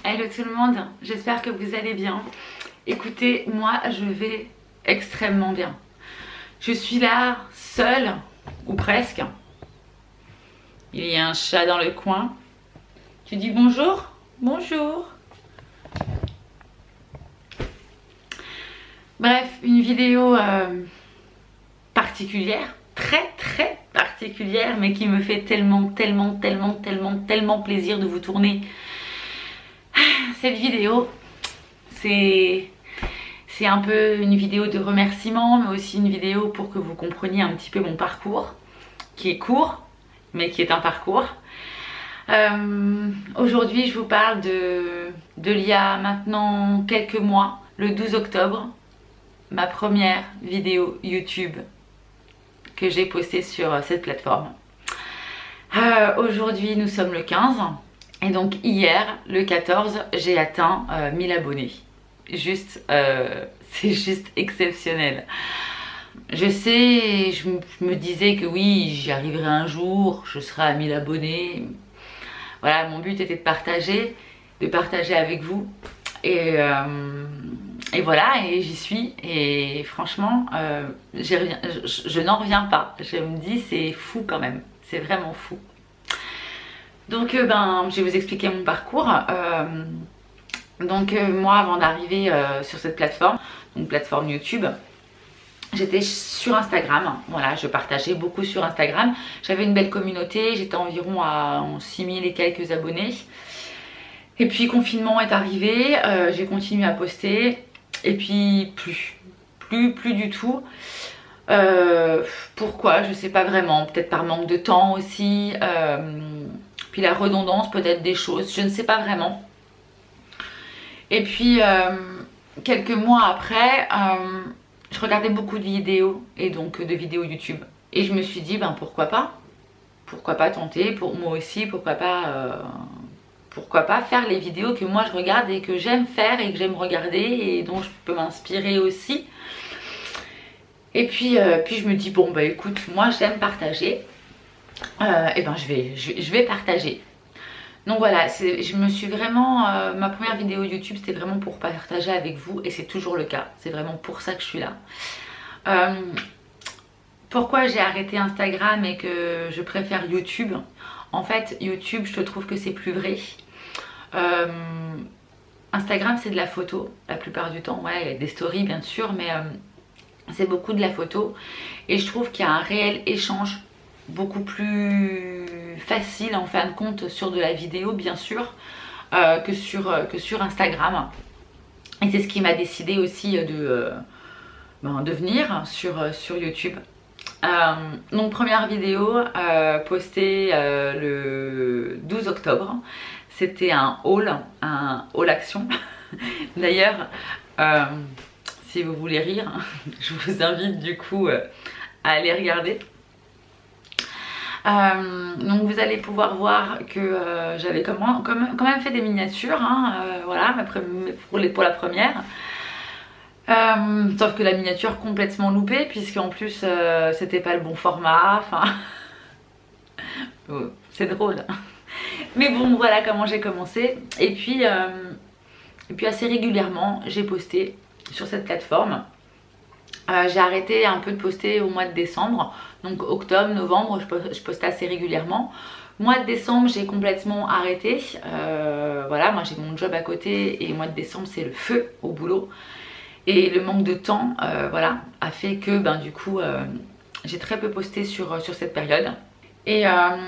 Hello tout le monde, j'espère que vous allez bien. Écoutez, moi je vais extrêmement bien. Je suis là seule, ou presque. Il y a un chat dans le coin. Tu dis bonjour? Bonjour. Bref, une vidéo particulière, très particulière, mais qui me fait tellement plaisir de vous tourner cette vidéo. C'est un peu une vidéo de remerciement, mais aussi une vidéo pour que vous compreniez un petit peu mon parcours, qui est court, mais qui est un parcours. Aujourd'hui, je vous parle d'il y a maintenant quelques mois, le 12 octobre, ma première vidéo YouTube que j'ai postée sur cette plateforme. Aujourd'hui, nous sommes le 15. Et donc hier, le 14, j'ai atteint 1000 abonnés. C'est juste exceptionnel. Je sais, je me disais que oui, j'y arriverai un jour, je serai à 1000 abonnés. Voilà, mon but était de partager avec vous. Et voilà, et j'y suis. Et franchement, je n'en reviens pas. Je me dis, c'est fou quand même. C'est vraiment fou. Donc je vais vous expliquer mon parcours. Moi, avant d'arriver sur cette plateforme, donc plateforme YouTube, j'étais sur Instagram. Voilà, je partageais beaucoup sur Instagram. J'avais une belle communauté, j'étais environ à 6000 et quelques abonnés. Et puis confinement est arrivé, j'ai continué à poster. Et puis plus du tout. Pourquoi? Je sais pas vraiment. Peut-être par manque de temps aussi. Puis la redondance peut-être des choses, je ne sais pas vraiment. Et puis quelques mois après, je regardais beaucoup de vidéos et donc de vidéos YouTube. Et je me suis dit, pourquoi pas tenter pour moi aussi, pourquoi pas faire les vidéos que moi je regarde et que j'aime faire et que j'aime regarder et dont je peux m'inspirer aussi. Et puis je me dis, écoute, moi j'aime partager. Je vais partager. Donc voilà, je me suis vraiment ma première vidéo YouTube, c'était vraiment pour partager avec vous et c'est toujours le cas. C'est vraiment pour ça que je suis là. Pourquoi j'ai arrêté Instagram et que je préfère YouTube? En fait, YouTube, je trouve que c'est plus vrai. Instagram, c'est de la photo la plupart du temps. Ouais, il y a des stories bien sûr, mais c'est beaucoup de la photo. Et je trouve qu'il y a un réel échange beaucoup plus facile en fin de compte sur de la vidéo bien sûr que sur Instagram. Et c'est ce qui m'a décidé aussi de venir sur YouTube. Donc première vidéo postée le 12 octobre. C'était un haul action. D'ailleurs, si vous voulez rire, je vous invite du coup à aller regarder. Donc vous allez pouvoir voir que j'avais quand même fait des miniatures, voilà, pour la première. Sauf que la miniature complètement loupée, puisqu'en plus c'était pas le bon format, c'est drôle. Mais bon, voilà comment j'ai commencé. Et puis assez régulièrement, j'ai posté sur cette plateforme. J'ai arrêté un peu de poster au mois de décembre. Donc octobre, novembre, je postais assez régulièrement. Mois de décembre, j'ai complètement arrêté. Voilà, moi j'ai mon job à côté et mois de décembre, c'est le feu au boulot. Et le manque de temps, voilà, a fait que du coup, j'ai très peu posté sur cette période. Et à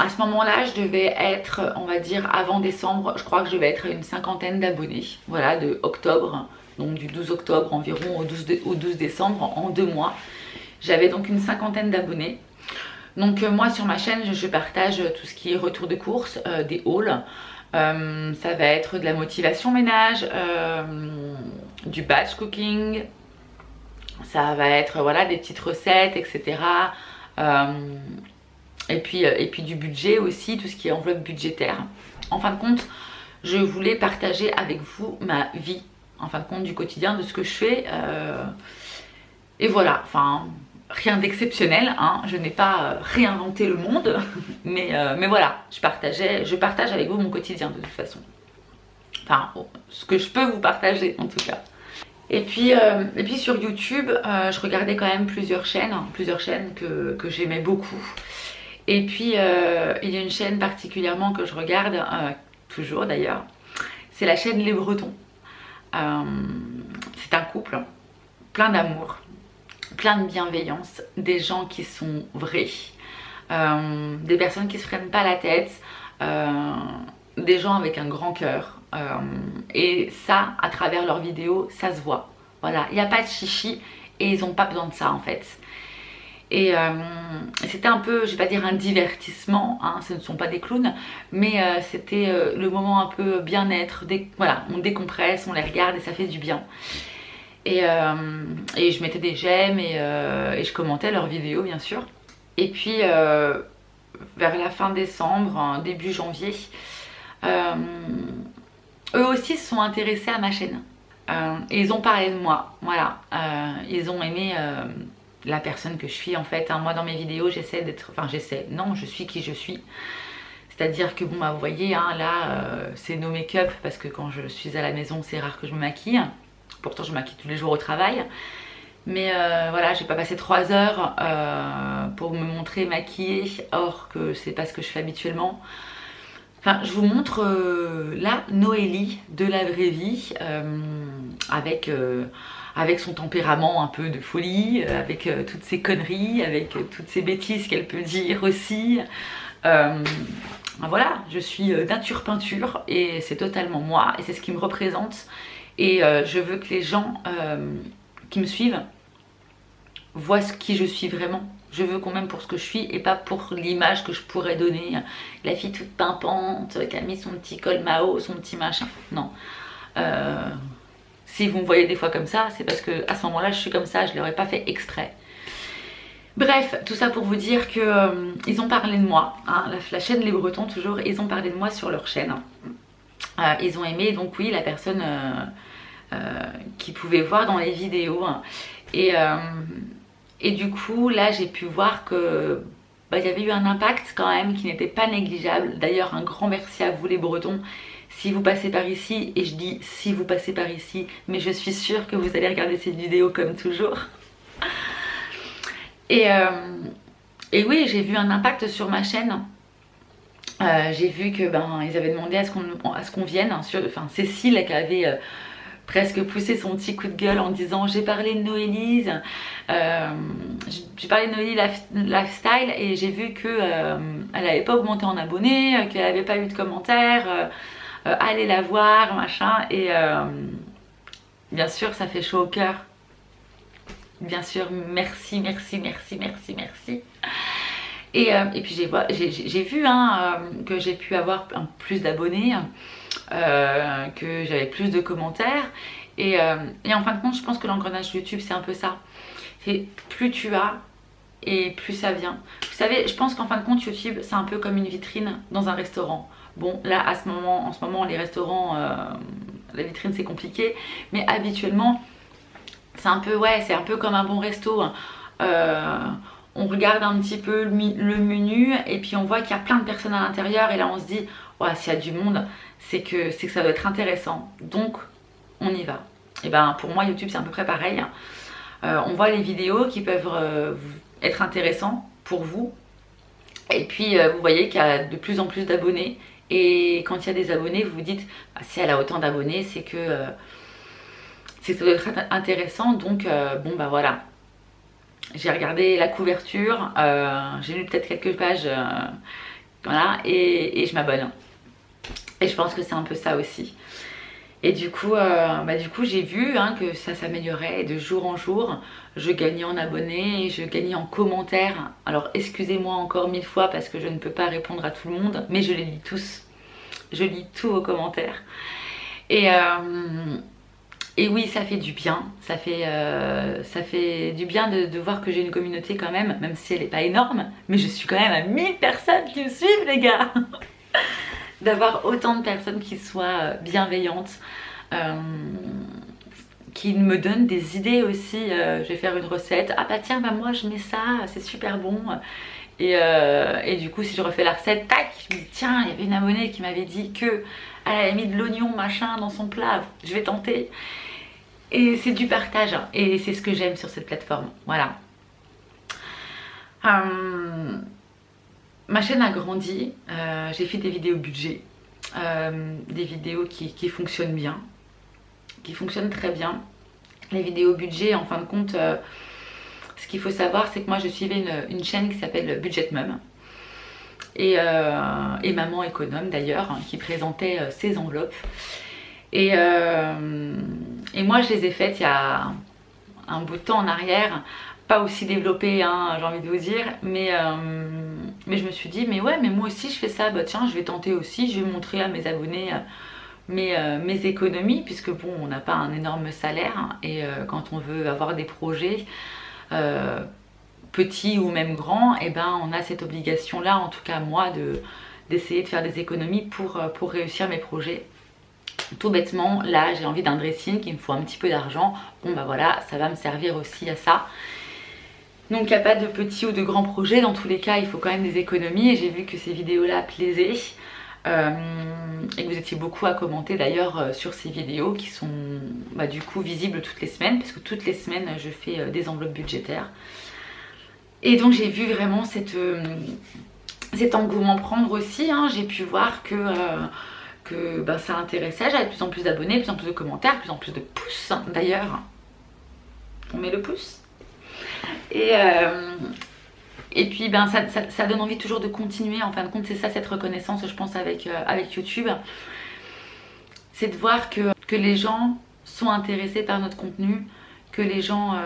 ce moment-là, je devais être, on va dire, avant décembre, je crois que je devais être à une 50aine d'abonnés. Voilà, de octobre, donc du 12 octobre environ au 12 décembre, en 2 mois. J'avais donc une 50aine d'abonnés. Donc moi sur ma chaîne, je partage tout ce qui est retour de course, des hauls. Ça va être de la motivation ménage, du batch cooking. Ça va être voilà, des petites recettes, etc. Et puis du budget aussi, tout ce qui est enveloppe budgétaire. En fin de compte, je voulais partager avec vous ma vie, en fin de compte, du quotidien, de ce que je fais. Et voilà, rien d'exceptionnel, je n'ai pas réinventé le monde, mais voilà, je partage avec vous mon quotidien de toute façon. Enfin, ce que je peux vous partager en tout cas. Et puis sur YouTube, je regardais quand même plusieurs chaînes que j'aimais beaucoup. Et puis il y a une chaîne particulièrement que je regarde, toujours d'ailleurs, c'est la chaîne Les Bretons. C'est un couple, plein d'amour, plein de bienveillance, des gens qui sont vrais, des personnes qui se prennent pas la tête, des gens avec un grand cœur. Et ça, à travers leurs vidéos, ça se voit. Voilà, il n'y a pas de chichi et ils n'ont pas besoin de ça en fait. Et c'était un peu, je vais pas dire un divertissement, hein, ce ne sont pas des clowns, mais c'était le moment un peu bien-être. Voilà, on décompresse, on les regarde et ça fait du bien. Et je mettais des j'aime et je commentais leurs vidéos bien sûr. Et puis vers la fin décembre, début janvier, eux aussi se sont intéressés à ma chaîne. Et ils ont parlé de moi, voilà. Ils ont aimé la personne que je suis en fait. Hein. Moi dans mes vidéos j'essaie d'être, enfin j'essaie, non je suis qui je suis. C'est-à-dire que bon bah vous voyez hein, là c'est no make-up parce que quand je suis à la maison c'est rare que je me maquille. Pourtant je me maquille tous les jours au travail. Mais voilà, j'ai pas passé 3 heures pour me montrer maquillée, or que c'est pas ce que je fais habituellement. Enfin, je vous montre là Noélie de la vraie vie avec son tempérament un peu de folie, avec toutes ses conneries, avec toutes ses bêtises qu'elle peut dire aussi. Voilà, je suis nature peinture et c'est totalement moi et c'est ce qui me représente. Et je veux que les gens qui me suivent voient qui je suis vraiment. Je veux qu'on m'aime pour ce que je suis et pas pour l'image que je pourrais donner. La fille toute pimpante qui a mis son petit col Mao, son petit machin. Non. Si vous me voyez des fois comme ça, c'est parce que à ce moment-là, je suis comme ça. Je ne l'aurais pas fait exprès. Bref, tout ça pour vous dire que ils ont parlé de moi. Hein, la chaîne Les Bretons, toujours, ils ont parlé de moi sur leur chaîne. Ils ont aimé, donc oui, la personne qui pouvait voir dans les vidéos. Et du coup, là, j'ai pu voir que bah, y avait eu un impact quand même qui n'était pas négligeable. D'ailleurs, un grand merci à vous les Bretons. Si vous passez par ici, et je dis si vous passez par ici, mais je suis sûre que vous allez regarder cette vidéo comme toujours. Et oui, j'ai vu un impact sur ma chaîne. J'ai vu que ben ils avaient demandé à ce qu'on vienne. Enfin, Cécile qui avait presque poussé son petit coup de gueule en disant j'ai parlé de Noélise, j'ai parlé de Noélie Lifestyle et j'ai vu que elle n'avait pas augmenté en abonnés, qu'elle n'avait pas eu de commentaires, allez la voir machin. Et bien sûr ça fait chaud au cœur, bien sûr, merci. Et puis j'ai vu hein, que j'ai pu avoir plus d'abonnés, que j'avais plus de commentaires. Et en fin de compte, je pense que l'engrenage YouTube, c'est un peu ça. C'est plus tu as et plus ça vient. Vous savez, je pense qu'en fin de compte, YouTube, c'est un peu comme une vitrine dans un restaurant. Bon, là, en ce moment, les restaurants, la vitrine, c'est compliqué. Mais habituellement, c'est un peu, ouais, c'est un peu comme un bon resto. On regarde un petit peu le menu et puis on voit qu'il y a plein de personnes à l'intérieur et là on se dit ouais, s'il y a du monde c'est que ça doit être intéressant, donc on y va. Et ben pour moi YouTube c'est à peu près pareil. On voit les vidéos qui peuvent être intéressants pour vous et puis vous voyez qu'il y a de plus en plus d'abonnés et quand il y a des abonnés vous vous dites ah, si elle a autant d'abonnés c'est que ça doit être intéressant, donc bon bah voilà. J'ai regardé la couverture, j'ai lu peut-être quelques pages, voilà, et je m'abonne. Et je pense que c'est un peu ça aussi. Et du coup j'ai vu hein, que ça s'améliorait de jour en jour. Je gagnais en abonnés, je gagnais en commentaires. Alors excusez-moi encore 1000 fois parce que je ne peux pas répondre à tout le monde, mais je les lis tous. Je lis tous vos commentaires. Et oui, ça fait du bien, ça fait du bien de voir que j'ai une communauté quand même si elle n'est pas énorme, mais je suis quand même à 1000 personnes qui me suivent les gars. D'avoir autant de personnes qui soient bienveillantes, qui me donnent des idées aussi. Je vais faire une recette, ah bah tiens, bah moi je mets ça, c'est super bon. Et du coup, si je refais la recette, tac, je me dis tiens, il y avait une abonnée qui m'avait dit que elle avait mis de l'oignon machin dans son plat, je vais tenter. Et c'est du partage, hein, et c'est ce que j'aime sur cette plateforme. Voilà. Ma chaîne a grandi, j'ai fait des vidéos budget, des vidéos qui fonctionnent bien, qui fonctionnent très bien. Les vidéos budget, en fin de compte, ce qu'il faut savoir, c'est que moi je suivais une chaîne qui s'appelle Budget Mum et Maman Économe d'ailleurs, hein, qui présentait ses enveloppes. Et moi je les ai faites il y a un bout de temps en arrière, pas aussi développées, hein, j'ai envie de vous dire, mais je me suis dit mais ouais, mais moi aussi je fais ça, bah tiens je vais tenter aussi, je vais montrer à mes abonnés mes économies, puisque bon, on n'a pas un énorme salaire, hein, et quand on veut avoir des projets petits ou même grands, et ben on a cette obligation là, en tout cas moi, d'essayer de faire des économies pour réussir mes projets. Tout bêtement, là j'ai envie d'un dressing, il me faut un petit peu d'argent, bon bah voilà, ça va me servir aussi à ça. Donc il n'y a pas de petits ou de grands projets, dans tous les cas il faut quand même des économies, et j'ai vu que ces vidéos là plaisaient. Et que vous étiez beaucoup à commenter d'ailleurs sur ces vidéos qui sont bah, du coup visibles toutes les semaines, parce que toutes les semaines je fais des enveloppes budgétaires. Et donc j'ai vu vraiment cet engouement prendre aussi, hein. J'ai pu voir que bah, ça intéressait, j'avais de plus en plus d'abonnés, de plus en plus de commentaires, de plus en plus de pouces, hein. D'ailleurs on met le pouce. Et puis ben, ça donne envie toujours de continuer. En fin de compte, c'est ça cette reconnaissance, je pense, avec YouTube. C'est de voir que les gens sont intéressés par notre contenu, que les gens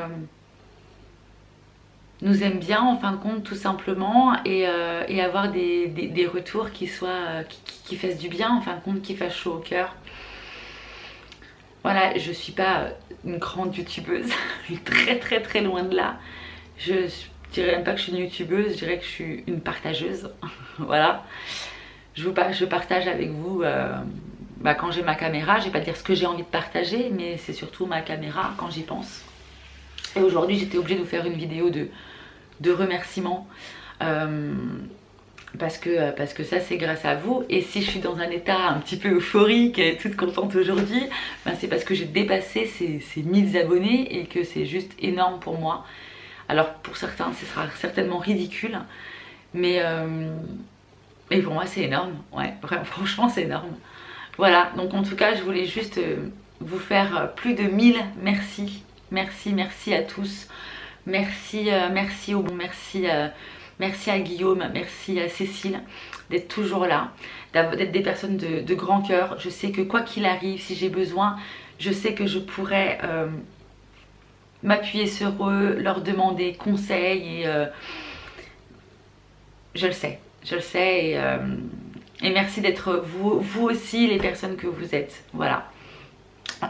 nous aiment bien, en fin de compte, tout simplement, et avoir des retours qui fassent du bien, en fin de compte, qui fassent chaud au cœur. Voilà, je suis pas une grande youtubeuse, très très très loin de là. Je dirais même pas que je suis une youtubeuse, je dirais que je suis une partageuse. Voilà, je partage avec vous bah, quand j'ai ma caméra. Je vais pas dire ce que j'ai envie de partager, mais c'est surtout ma caméra quand j'y pense. Et aujourd'hui j'étais obligée de vous faire une vidéo de remerciements parce que ça c'est grâce à vous. Et si je suis dans un état un petit peu euphorique et toute contente aujourd'hui, ben, c'est parce que j'ai dépassé ces 1000 abonnés et que c'est juste énorme pour moi. Alors pour certains ce sera certainement ridicule, mais pour moi c'est énorme, ouais, vraiment, franchement c'est énorme. Voilà, donc en tout cas je voulais juste vous faire plus de 1000 merci. Merci à tous, merci au bon, merci à Guillaume, merci à Cécile d'être toujours là, d'être des personnes de grand cœur. Je sais que quoi qu'il arrive, si j'ai besoin, je sais que je pourrais m'appuyer sur eux, leur demander conseil, et je le sais et merci d'être vous aussi les personnes que vous êtes. Voilà,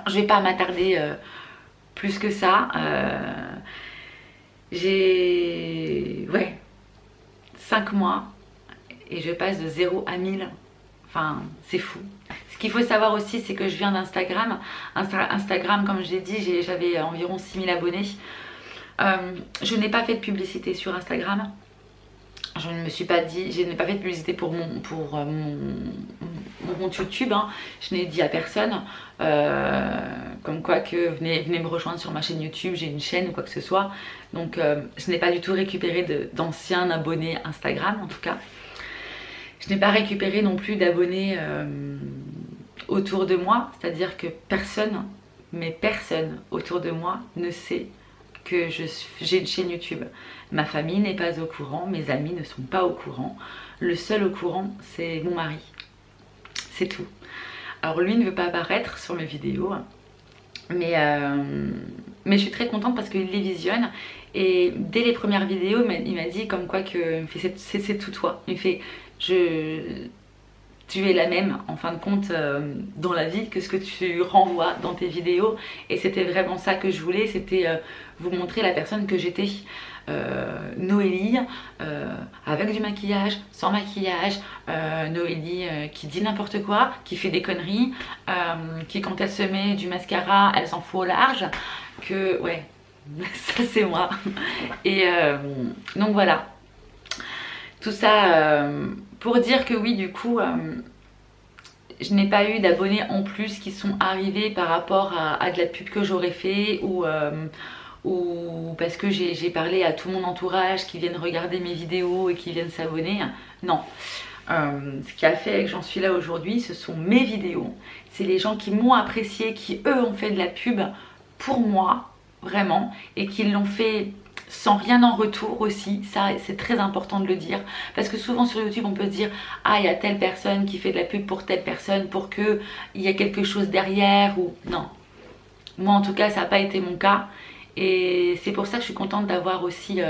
je vais pas m'attarder plus que ça. J'ai 5 mois et je passe de 0 à 1000, enfin c'est fou. Ce qu'il faut savoir aussi, c'est que je viens d'Instagram. Instagram, comme je l'ai dit, j'avais environ 6000 abonnés. Je n'ai pas fait de publicité sur Instagram. Je ne me suis pas dit, je n'ai pas fait de publicité pour mon compte YouTube, hein. Je n'ai dit à personne comme quoi que venez me rejoindre sur ma chaîne YouTube, j'ai une chaîne ou quoi que ce soit. Donc je n'ai pas du tout récupéré d'anciens abonnés Instagram, en tout cas. Je n'ai pas récupéré non plus d'abonnés autour de moi, c'est-à-dire que personne autour de moi ne sait que j'ai une chaîne YouTube. Ma famille n'est pas au courant, mes amis ne sont pas au courant. Le seul au courant, c'est mon mari. C'est tout. Alors lui ne veut pas apparaître sur mes vidéos, mais je suis très contente parce qu'il les visionne. Et dès les premières vidéos, il m'a dit comme quoi que c'est tout toi. Il me fait, tu es la même en fin de compte dans la vie que ce que tu renvoies dans tes vidéos. Et c'était vraiment ça que je voulais, c'était vous montrer la personne que j'étais. Noélie avec du maquillage, sans maquillage, Noélie qui dit n'importe quoi, qui fait des conneries, qui quand elle se met du mascara elle s'en fout au large, ça c'est moi. Et donc voilà, Tout ça pour dire que oui, du coup, je n'ai pas eu d'abonnés en plus qui sont arrivés par rapport à de la pub que j'aurais fait ou parce que j'ai parlé à tout mon entourage qui viennent regarder mes vidéos et qui viennent s'abonner. Non. Ce qui a fait que j'en suis là aujourd'hui, ce sont mes vidéos. C'est les gens qui m'ont apprécié, qui eux ont fait de la pub pour moi, vraiment, et qui l'ont fait sans rien en retour aussi. Ça, c'est très important de le dire, parce que souvent sur YouTube on peut se dire ah, il y a telle personne qui fait de la pub pour telle personne pour que il y a quelque chose derrière, ou non. Moi en tout cas ça n'a pas été mon cas, et c'est pour ça que je suis contente d'avoir aussi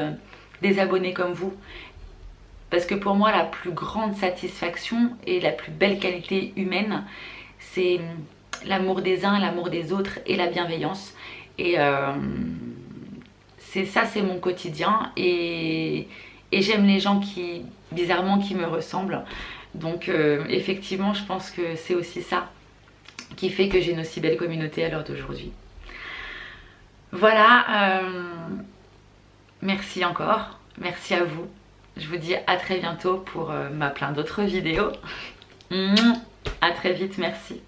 des abonnés comme vous, parce que pour moi la plus grande satisfaction et la plus belle qualité humaine, c'est l'amour des uns, l'amour des autres et la bienveillance. Et c'est mon quotidien, et j'aime les gens qui, bizarrement, qui me ressemblent. Donc effectivement, je pense que c'est aussi ça qui fait que j'ai une aussi belle communauté à l'heure d'aujourd'hui. Voilà, merci encore, merci à vous. Je vous dis à très bientôt pour plein d'autres vidéos. À très vite, merci.